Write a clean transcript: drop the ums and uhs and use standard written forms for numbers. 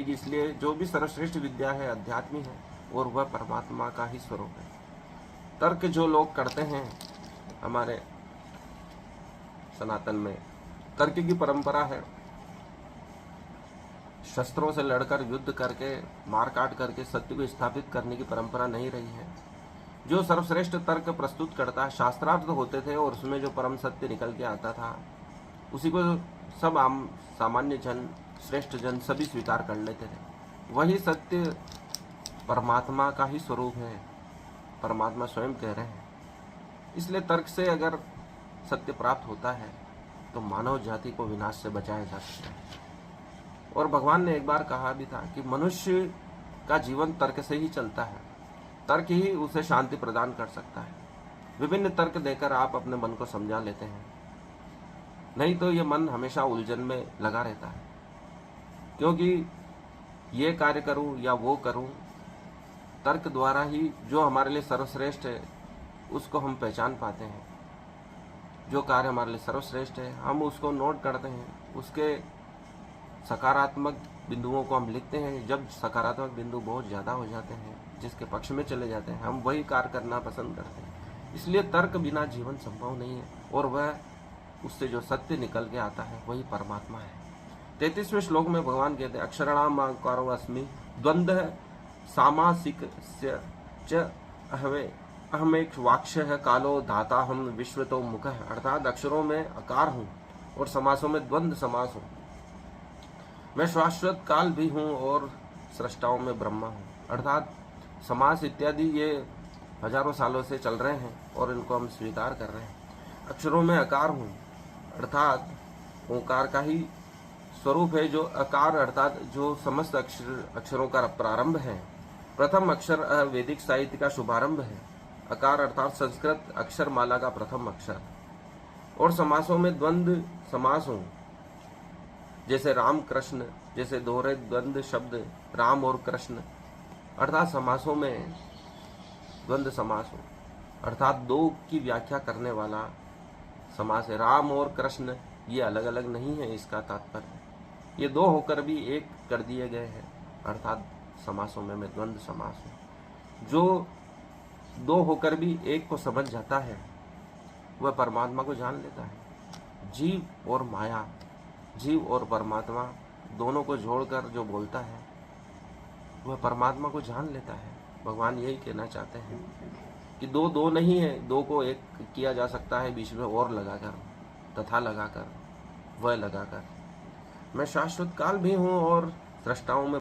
इसलिए जो भी सर्वश्रेष्ठ विद्या है अध्यात्मी है और वह परमात्मा का ही स्वरूप है। तर्क जो लोग करते हैं, हमारे सनातन में तर्क की परंपरा है। शस्त्रों से लड़कर, युद्ध करके, मार काट करके सत्य को स्थापित करने की परंपरा नहीं रही है। जो सर्वश्रेष्ठ तर्क प्रस्तुत करता है, शास्त्रार्थ होते थे और उसमें जो परम सत्य निकल के आता था, उसी को सब आम सामान्य जन, श्रेष्ठ जन सभी स्वीकार कर लेते थे। वही सत्य परमात्मा का ही स्वरूप है, परमात्मा स्वयं कह रहे हैं। इसलिए तर्क से अगर सत्य प्राप्त होता है तो मानव जाति को विनाश से बचाया जा सकता है। और भगवान ने एक बार कहा भी था कि मनुष्य का जीवन तर्क से ही चलता है, तर्क ही उसे शांति प्रदान कर सकता है। विभिन्न तर्क देकर आप अपने मन को समझा लेते हैं, नहीं तो ये मन हमेशा उलझन में लगा रहता है, क्योंकि ये कार्य करूं या वो करूं, तर्क द्वारा ही जो हमारे लिए सर्वश्रेष्ठ है उसको हम पहचान पाते हैं। जो कार्य हमारे लिए सर्वश्रेष्ठ है हम उसको नोट करते हैं, उसके सकारात्मक बिंदुओं को हम लिखते हैं। जब सकारात्मक बिंदु बहुत ज़्यादा हो जाते हैं, जिसके पक्ष में चले जाते हैं, हम वही कार्य करना पसंद करते हैं। इसलिए तर्क बिना जीवन संभव नहीं है, और वह उससे जो सत्य निकल के आता है वही परमात्मा है। 33वें श्लोक में भगवान कहते हैं, अक्षराणाम अकारो अस्मि द्वंद्व सामासिक च अहवे अहमेक वाक्ष है कालो धाता हम विश्व तो मुख है। अर्थात अक्षरों में अकार हूँ और समासों में द्वंद्व समास हूँ। मैं शाश्वत काल भी हूँ और सृष्टाओं में ब्रह्मा हूँ। अर्थात समास इत्यादि ये हजारों सालों से चल रहे हैं और इनको हम स्वीकार कर रहे हैं। अक्षरों में अकार हूँ, अर्थात ओंकार का ही स्वरूप है। जो अकार अर्थात जो समस्त अक्षरों का प्रारंभ है, प्रथम अक्षर वैदिक साहित्य का शुभारंभ है। अकार अर्थात संस्कृत अक्षर माला का प्रथम अक्षर। और समासों में द्वंद्व समास हूँ, जैसे राम कृष्ण, जैसे दोहरे द्वंद्व शब्द राम और कृष्ण, अर्थात समासों में द्वंद्व समास हो, अर्थात दो की व्याख्या करने वाला समास है। राम और कृष्ण ये अलग अलग नहीं है, इसका तात्पर्य ये दो होकर भी एक कर दिए गए हैं, अर्थात समासों में मैं द्वंद्व समास हूँ। जो दो होकर भी एक को समझ जाता है वह परमात्मा को जान लेता है। जीव और माया, जीव और परमात्मा दोनों को जोड़कर जो बोलता है वह परमात्मा को जान लेता है। भगवान यही कहना चाहते हैं कि दो दो नहीं है, दो को एक किया जा सकता है, बीच में और लगाकर, तथा लगाकर, वह लगाकर। मैं शाश्वत काल भी हूँ और सृष्टाओं में